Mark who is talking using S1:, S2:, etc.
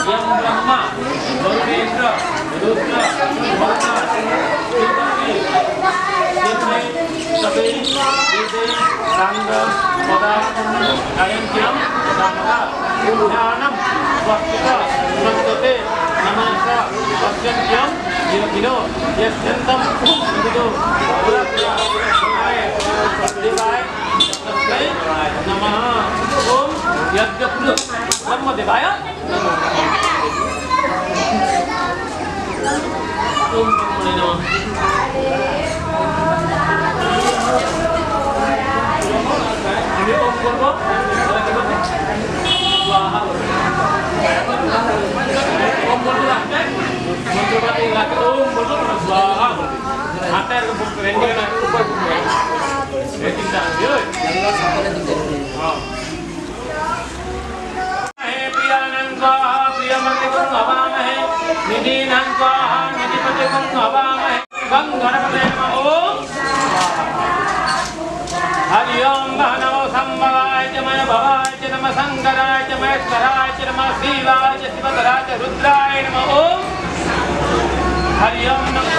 S1: यम ब्रह्मा वरुणेन्द्र रुद्र सबै वेदे रंग पदा अयंत्यम दामदा ध्यानम वक्ता नंदते नमस्कार अत्यंत्यम योगिनो यत्यंतम विदो देवाय नमः ओम यज्ञपुर ब्रह्मदेवाय ओम ब्रह्मणे नमः আমি ওম করব তাহলে কি বলতে स्वाहा ओम बोलते রাখতে মন্ত্রবাদী রাখতে ওম বলবো स्वाहा বলবে হাতে এরকম রেন্ডিং না উপর রেন্ডিং দা দিও আল্লাহ সকলে দিতে হ্যাঁ হে প্রিয়ানন্দ প্রিয়মতে কোন হবামহে নিধিনন্দ নিধিপতে কোন হবামহে গঙ্গণপতে নমঃ ওম हरि ओम नमो संभवाय च मय भवाय च नमः शंकराय च महेश्वराय च नमः शिवाय च शिवधराय च रुद्राय नमः ओम हरि ओम नमः